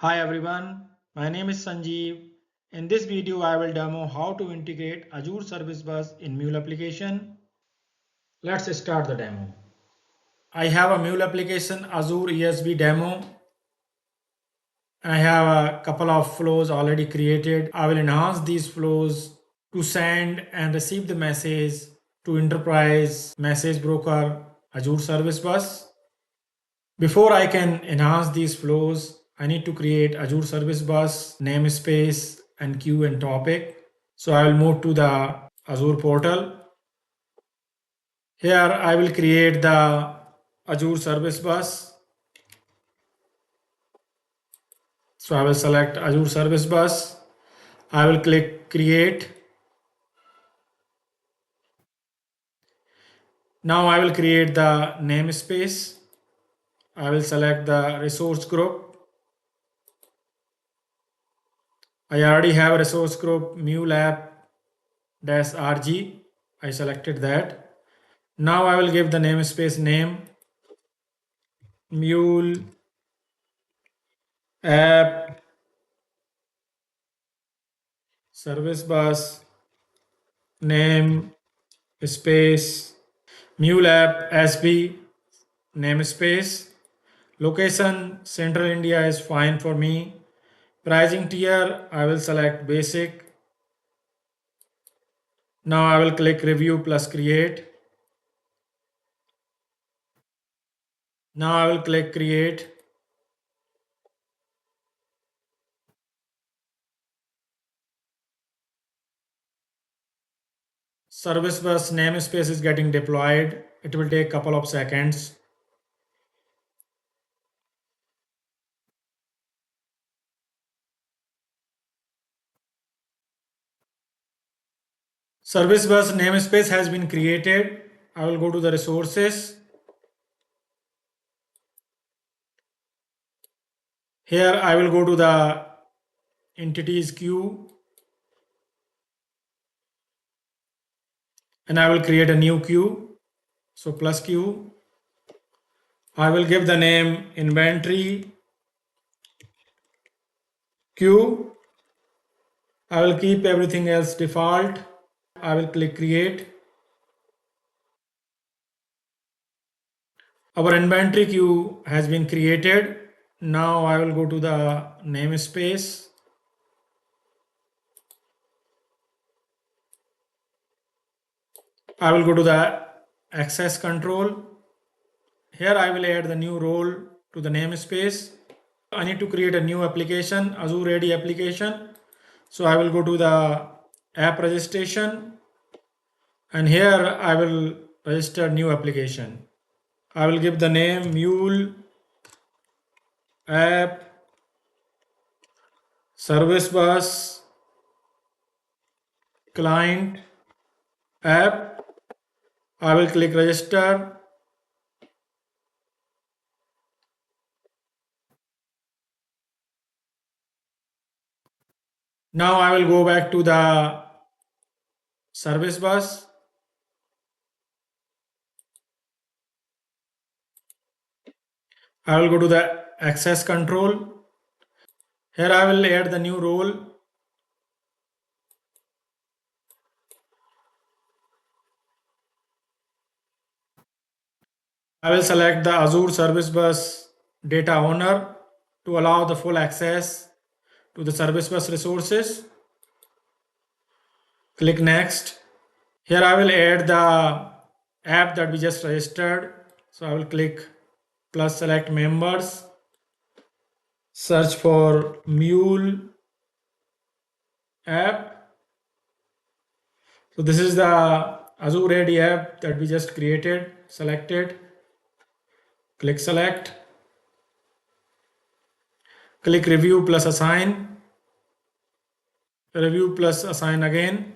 Hi everyone, my name is Sanjeev. In this video, I will demo how to integrate Azure Service Bus in Mule application. Let's start the demo. I have a Mule application Azure ESB demo. I have a couple of flows already created. I will enhance these flows to send and receive the message to Enterprise Message Broker Azure Service Bus. Before I can enhance these flows, I need to create Azure Service Bus, namespace, and queue and topic. So I will move to the Azure Portal. Here I will create the Azure Service Bus. So I will select Azure Service Bus. I will click Create. Now I will create the namespace. I will select the resource group. I already have a resource group mule app-rg. I selected that. Now I will give the namespace name mule app service bus name space mule app sb namespace. Location Central India is fine for me. Pricing tier I will select basic. Now I will click review plus create. Now I will click create. Service bus namespace is getting deployed. It will take a couple of seconds. Service bus namespace has been created. I will go to the resources. Here I will go to the entities queue and I will create a new queue. So plus queue. I will give the name inventory queue. I will keep everything else default. I will click create. Our inventory queue has been created. Now I will go to the namespace. I will go to the access control. Here I will add the new role to the namespace. I need to create a new application, Azure Ready application. So I will go to the app registration and here I will register new application. I will give the name Mule app service bus client app. I will click register. Now I will go back to the service bus. I will go to the access control. Here I will add the new role. I will select the Azure Service Bus data owner to allow the full access to the service bus resources. Click next. Here I will add the app that we just registered. So I will click plus select members. Search for Mule app. So this is the Azure Ready app that we just created. Select it. Click select. Click review plus assign. Review plus assign again.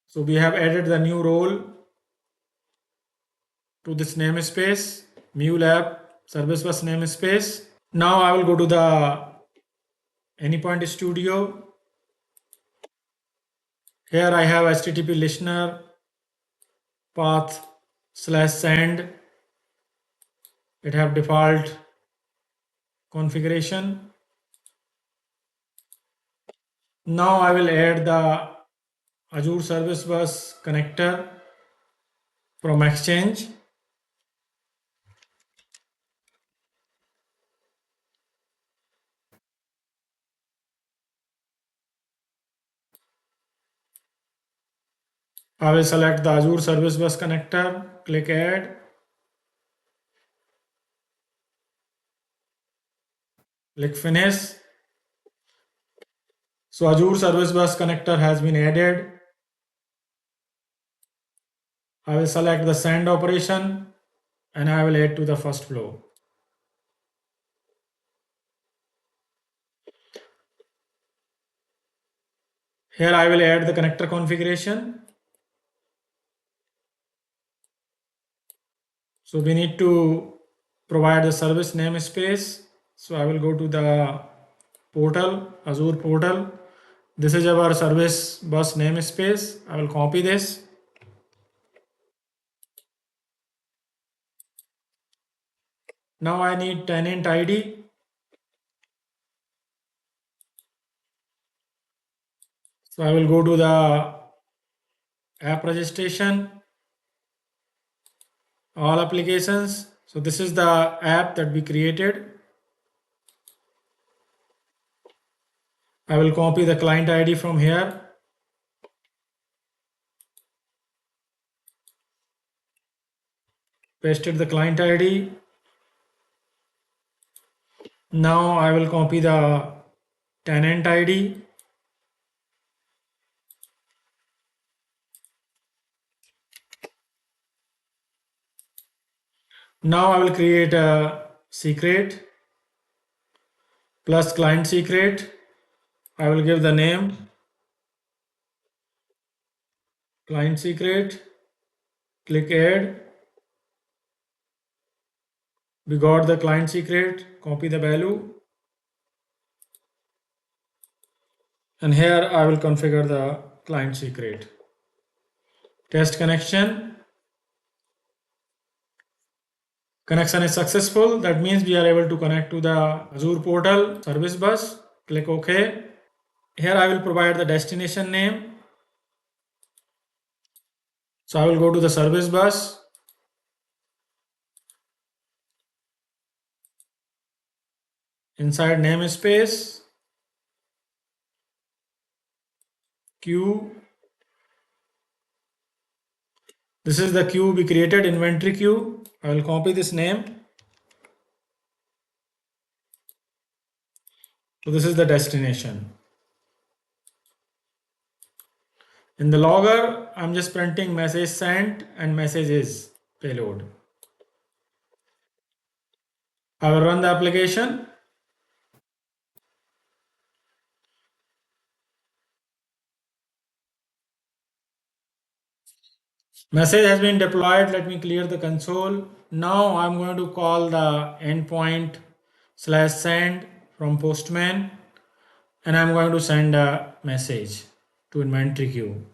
So we have added the new role to this namespace, Mule app service bus namespace. Now I will go to the Anypoint Studio. Here I have HTTP listener path /send. It have default configuration. Now I will add the Azure Service Bus connector from Exchange. I will select the Azure Service Bus connector, click Add, click Finish. So Azure Service Bus connector has been added. I will select the send operation and I will add to the first flow. Here I will add the connector configuration. So we need to provide the service namespace. So I will go to the portal, Azure Portal. This is our service bus namespace. I will copy this. Now I need tenant ID. So I will go to the app registration, all applications. So this is the app that we created. I will copy the client ID from here. Pasted the client ID. Now I will copy the tenant ID. Now I will create a secret plus client secret. I will give the name client secret. Click add. We got the client secret. Copy the value. And here I will configure the client secret. Test connection. Connection is successful. That means we are able to connect to the Azure Portal Service Bus. Click OK. Here I will provide the destination name. So I will go to the Service Bus. Inside namespace, queue. This is the queue we created, inventory queue. I will copy this name. So this is the destination. In the logger, I'm just printing message sent and message is payload. I will run the application. Message has been deployed. Let me clear the console. Now I'm going to call the endpoint /send from Postman and I'm going to send a message to inventory queue.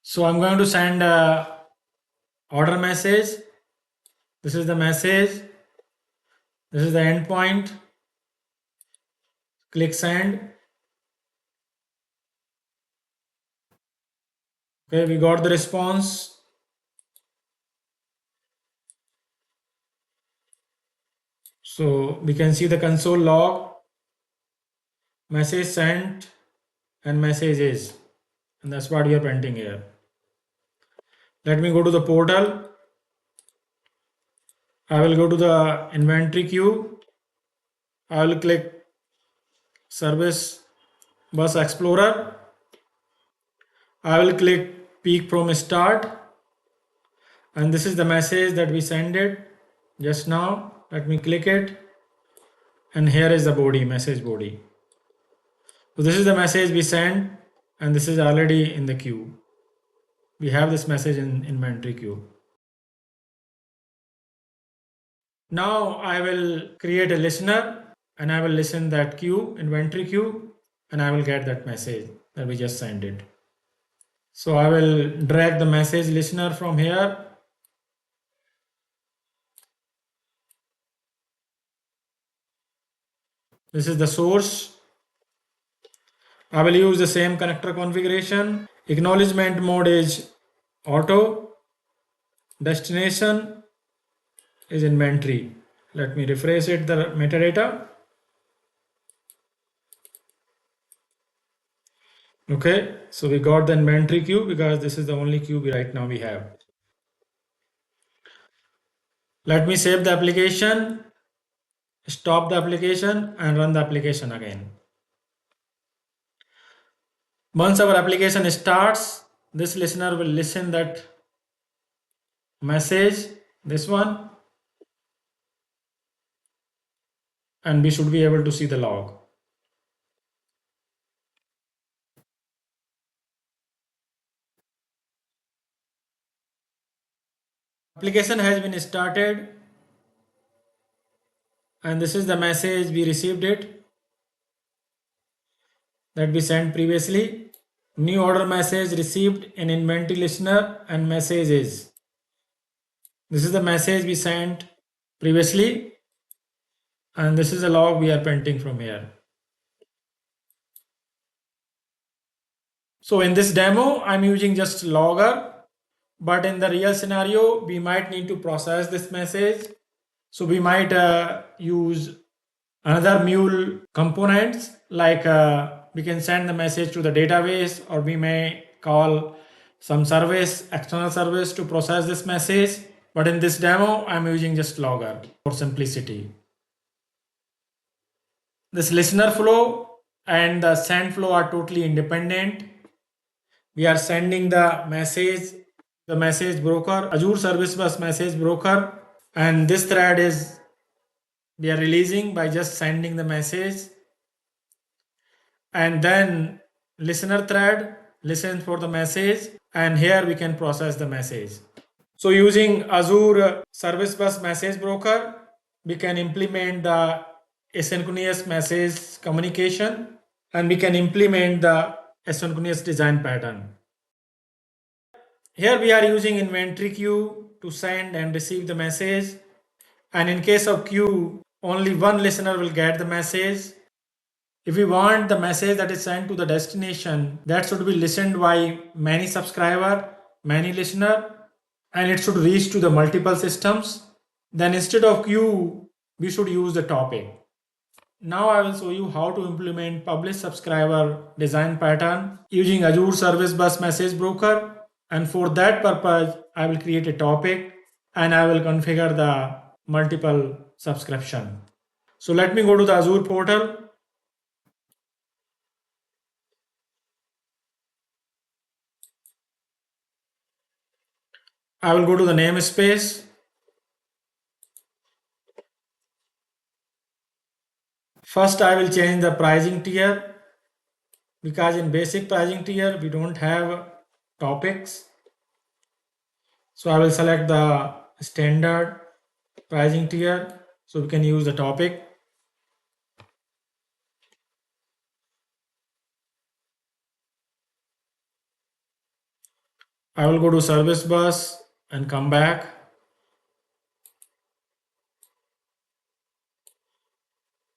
So I'm going to send a order message. This is the message. This is the endpoint. Click send. Okay, we got the response. So we can see the console log, message sent and messages, and that's what we are printing here. Let me go to the portal. I will go to the inventory queue. I will click Service Bus Explorer. I will click peek from start. And this is the message that we sent it just now. Let me click it. And here is the body, message body. So this is the message we sent and this is already in the queue. We have this message in inventory queue. Now I will create a listener and I will listen that queue, inventory queue, and I will get that message that we just sent it. So I will drag the message listener from here This is the source. I will use the same connector configuration. Acknowledgement mode is auto. Destination is inventory. Let me rephrase it, the metadata. Okay, so we got the inventory queue because this is the only queue right now we have. Let me save the application, stop the application and run the application again. Once our application starts, this listener will listen that message, this one, and we should be able to see the log. Application has been started and this is the message we received it that we sent previously. New order message received in inventory listener and messages. This is the message we sent previously and this is the log we are printing from here. So in this demo, I'm using just logger, but in the real scenario, we might need to process this message. So we might use another mule components like we can send the message to the database, or we may call some service, external service to process this message. But in this demo, I'm using just logger for simplicity. This listener flow and the send flow are totally independent. We are sending the message broker, Azure Service Bus message broker, and this thread is we are releasing by just sending the message, and then listener thread listens for the message, and here we can process the message. So using Azure Service Bus message broker, we can implement the asynchronous message communication, and we can implement the asynchronous design pattern. Here we are using inventory queue to send and receive the message, and in case of queue, only one listener will get the message. If we want the message that is sent to the destination, that should be listened by many subscriber, many listener, and it should reach to the multiple systems. Then instead of queue, we should use the topic. Now I will show you how to implement publish subscriber design pattern using Azure Service Bus message broker. And for that purpose, I will create a topic and I will configure the multiple subscription. So let me go to the Azure portal. I will go to the namespace. First, I will change the pricing tier because in basic pricing tier, we don't have topics. So I will select the standard pricing tier so we can use the topic. I will go to service bus and come back.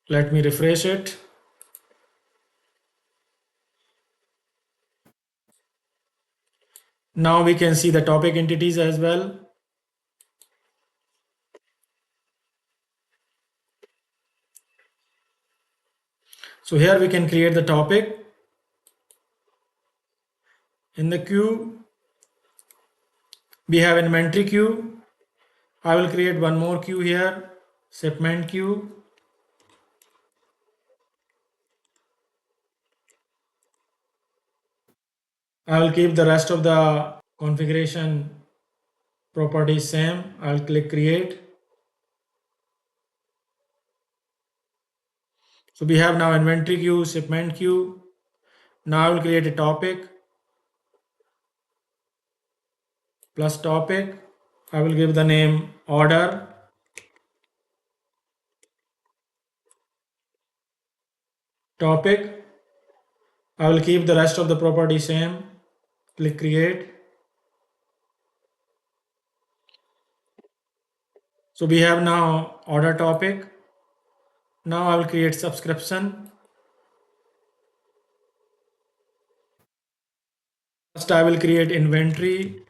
Let me refresh it. Now we can see the topic entities as well. So here we can create the topic. In the queue, we have inventory queue. I will create one more queue here, shipment queue. I will keep the rest of the configuration properties same. I'll click create. So we have now inventory queue, shipment queue. Now I will create a topic plus topic. I will give the name order. Topic. I will keep the rest of the property same. Click create. So we have now order topic. Now I will create subscription. First I will create inventory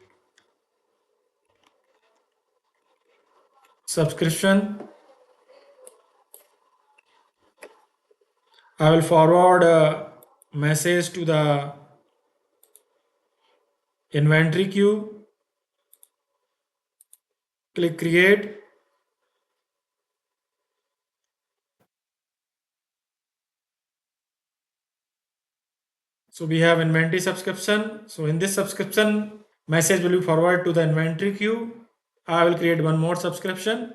subscription. I will forward a message to the inventory queue. Click create. So we have inventory subscription. So in this subscription, message will be forwarded to the inventory queue. I will create one more subscription.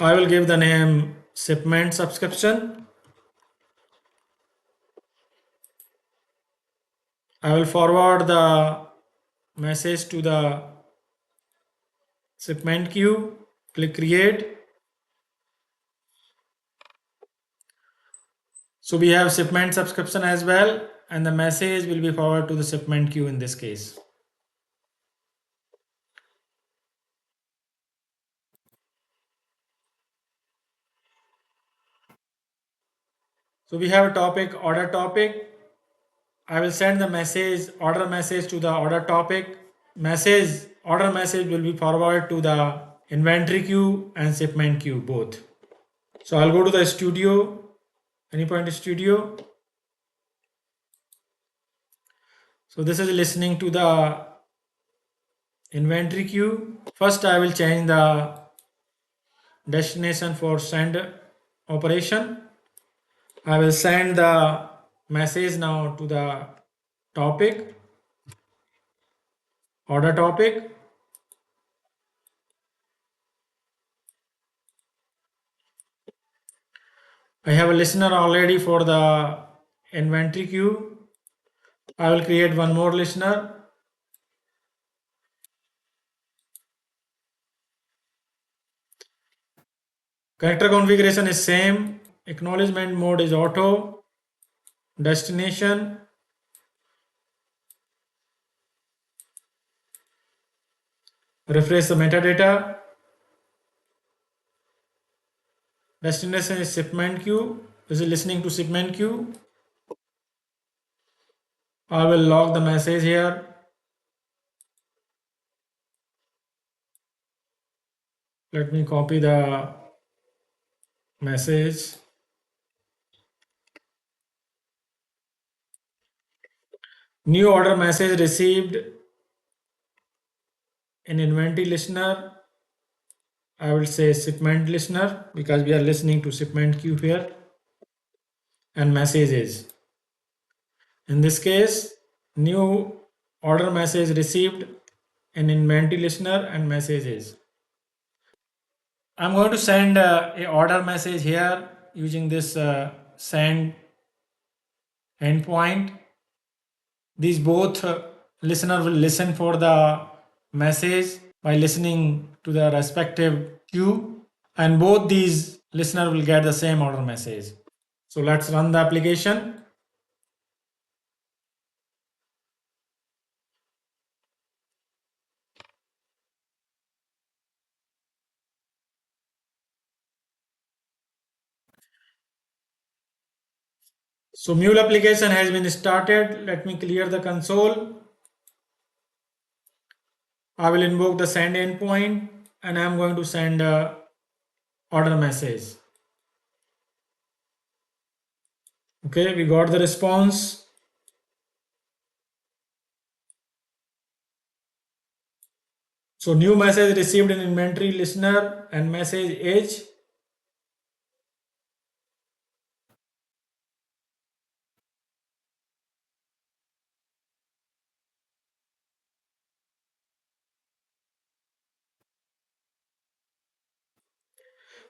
I will give the name shipment subscription. I will forward the message to the shipment queue. Click create. So we have shipment subscription as well, and the message will be forwarded to the shipment queue in this case. So we have a topic, order topic. I will send the message, order message to the order topic. Order message will be forwarded to the inventory queue and shipment queue both. So I'll go to the studio, AnyPoint Studio. So this is listening to the inventory queue. First I will change the destination for send operation. I will send the message now to the topic, order topic. I have a listener already for the inventory queue. I will create one more listener. Character configuration is same. Acknowledgement mode is auto. Destination. Refresh the metadata. Destination is shipment queue. This is listening to shipment queue. I will log the message here. Let me copy the message. New order message received in inventory listener. I will say shipment listener because we are listening to shipment queue here, and messages. In this case, new order message received in inventory listener and messages. I'm going to send a order message here using this send endpoint. These both listener will listen for the message by listening to the respective queue, and both these listener will get the same order message. So let's run the application. So Mule application has been started. Let me clear the console. I will invoke the send endpoint and I am going to send a order message. Okay, we got the response. So new message received in inventory listener and message age.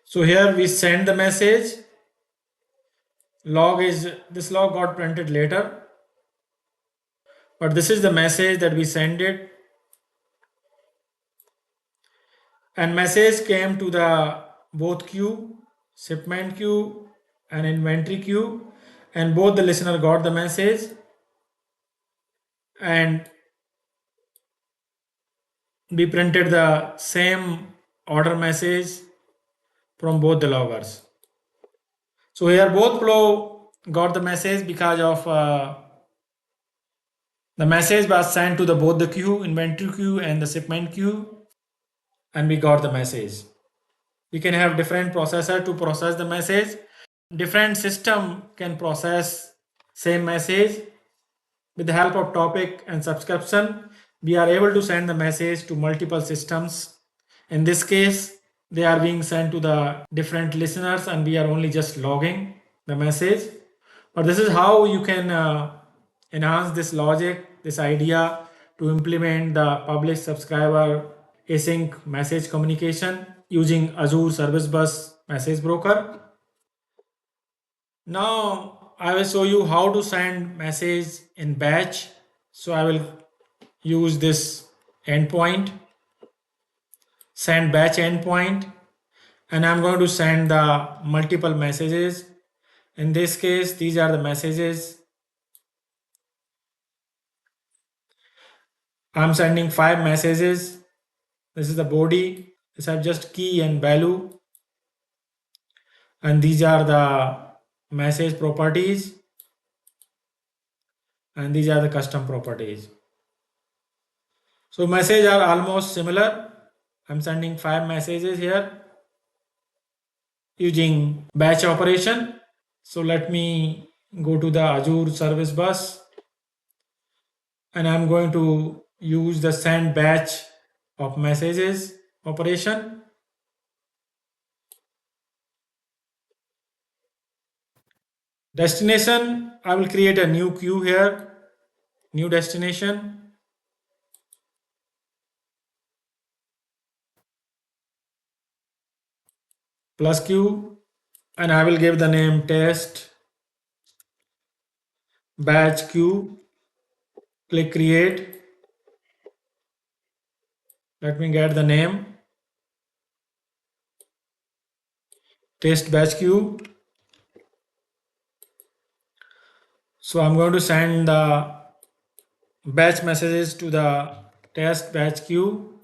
So here we send the message. This log got printed later, but this is the message that we send it. And message came to the both queue, shipment queue and inventory queue, and both the listener got the message and we printed the same order message from both the loggers. So here both flow got the message because of the message was sent to the both the queue, inventory queue and the shipment queue, and we got the message. We can have different processor to process the message. Different system can process same message. With the help of topic and subscription, we are able to send the message to multiple systems. In this case, they are being sent to the different listeners and we are only just logging the message. But this is how you can enhance this logic, this idea to implement the publish subscriber async message communication using Azure Service Bus message broker. Now I will show you how to send message in batch. So I will use this endpoint, send batch endpoint, and I'm going to send the multiple messages. In this case, these are the messages. I'm sending 5 messages. This is the body. These are just key and value. And these are the message properties. And these are the custom properties. So messages are almost similar. I'm sending 5 messages here using batch operation. So let me go to the Azure Service Bus and I'm going to use the send batch of messages operation. Destination, I will create a new queue here, new destination. Plus queue, and I will give the name test batch queue. Click create. Let me get the name test batch queue. So I'm going to send the batch messages to the test batch queue,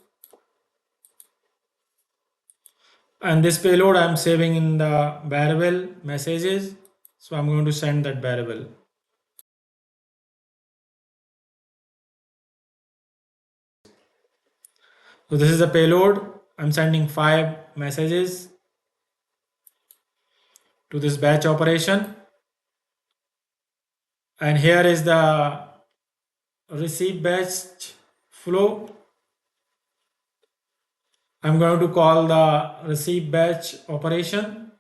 and this payload I'm saving in the variable messages. So I'm going to send that variable. So this is the payload. I'm sending 5 messages to this batch operation. And here is the receive batch flow. I'm going to call the receive batch operation.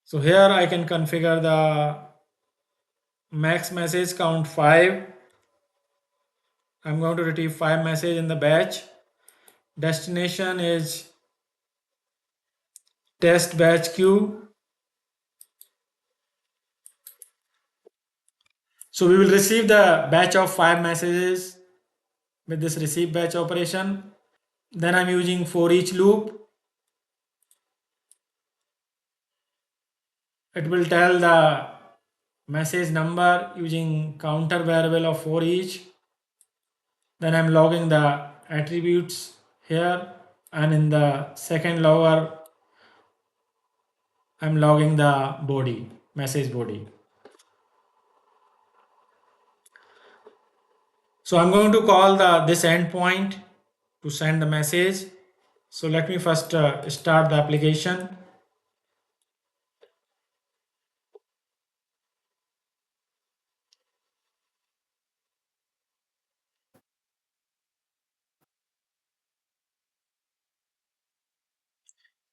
So here I can configure the max message count 5. I'm going to retrieve 5 messages in the batch. Destination is test batch queue. So we will receive the batch of 5 messages with this receive batch operation. Then I'm using for each loop. It will tell the message number using counter variable of for each. Then I'm logging the attributes here, and in the second logger I'm logging the body, message body. So I'm going to call this endpoint to send the message. So let me first start the application.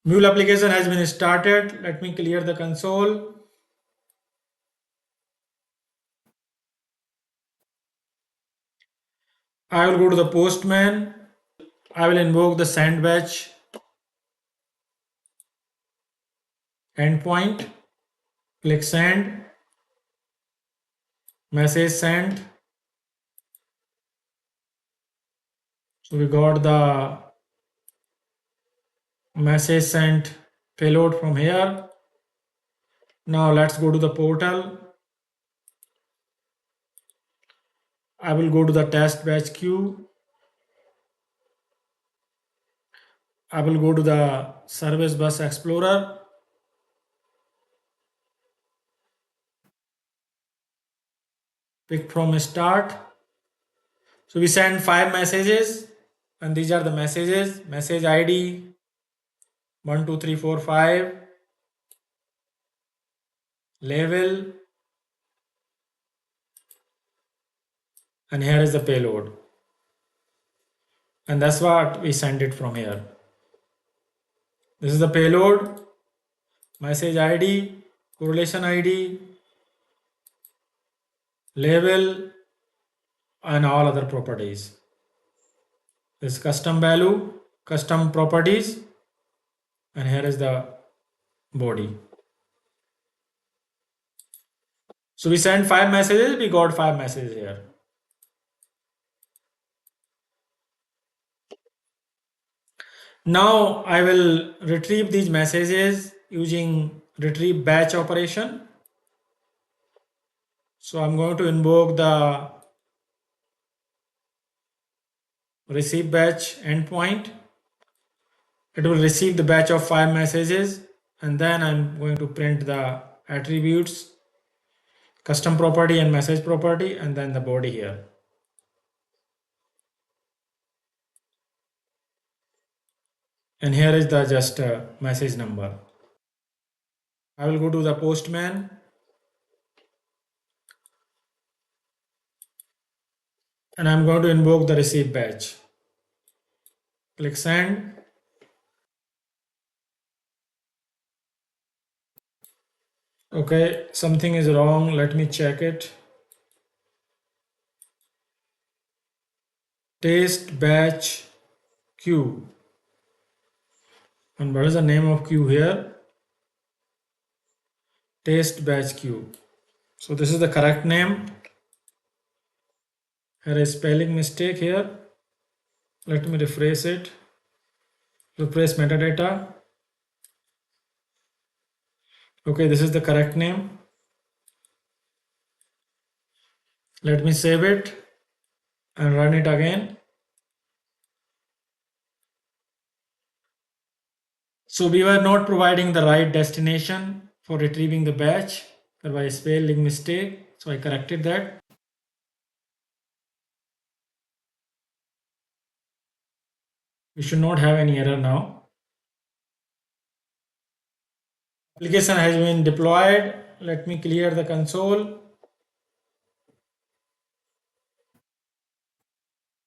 Mule application has been started. Let me clear the console. I will go to the postman. I will invoke the send batch endpoint. Click send. Message sent. So we got the message sent payload from here. Now let's go to the portal. I will go to the test batch queue. I will go to the Service Bus Explorer. Pick from start. So we send 5 messages, and these are the messages. Message ID 1, 2, 3, 4, 5. Label, and here is the payload. And that's what we send it from here. This is the payload, message ID, correlation ID, label, and all other properties. This custom value, custom properties, and here is the body. So we sent 5 messages, we got 5 messages here. Now I will retrieve these messages using retrieve batch operation. So I'm going to invoke the receive batch endpoint. It will receive the batch of 5 messages, and then I'm going to print the attributes, custom property and message property, and then the body here. And here is the just message number. I will go to the postman. And I'm going to invoke the receive batch. Click send. Okay, something is wrong. Let me check it. Test batch queue. And what is the name of queue here? Test batch queue. So this is the correct name. Here is spelling mistake here. Let me rephrase it. Refresh metadata. Okay, this is the correct name. Let me save it and run it again. So we were not providing the right destination for retrieving the batch. There was a spelling mistake, so I corrected that. We should not have any error now. Application has been deployed. Let me clear the console.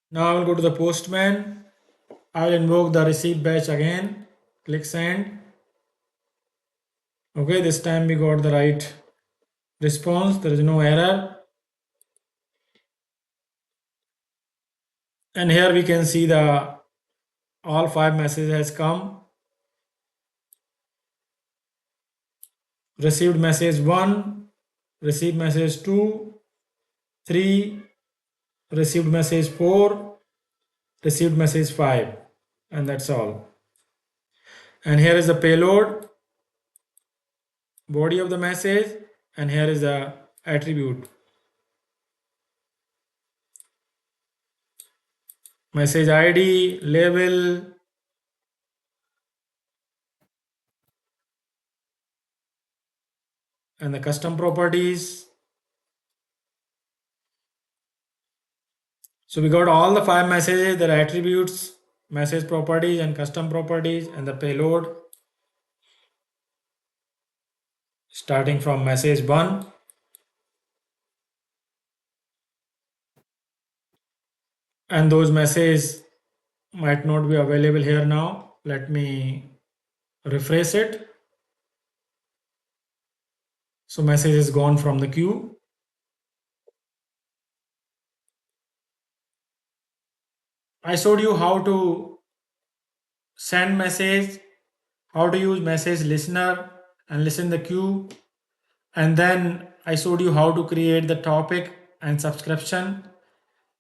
Now I will go to the postman. I will invoke the receive batch again. Click send. Okay, this time we got the right response. There is no error. And here we can see the all 5 messages has come. Received message 1, received message 2, 3, received message 4, received message 5, and that's all. And here is the payload, body of the message, and here is the attribute. Message ID, label, and the custom properties. So we got all the 5 messages, their attributes, message properties and custom properties, and the payload. Starting from message 1. And those messages might not be available here now. Let me refresh it. So message is gone from the queue. I showed you how to send message, how to use message listener and listen the queue. And then I showed you how to create the topic and subscription,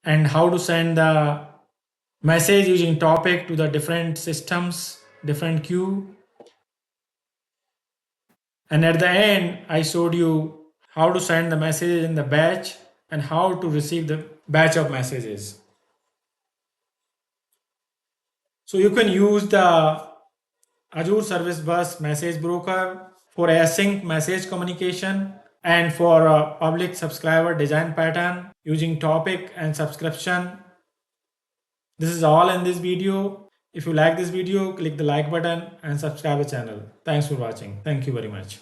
and how to send the message using topic to the different systems, different queue. And at the end, I showed you how to send the message in the batch and how to receive the batch of messages. So you can use the Azure Service Bus message broker for async message communication and for a public subscriber design pattern using topic and subscription. This is all in this video. If you like this video, click the like button and subscribe the channel. Thanks for watching. Thank you very much.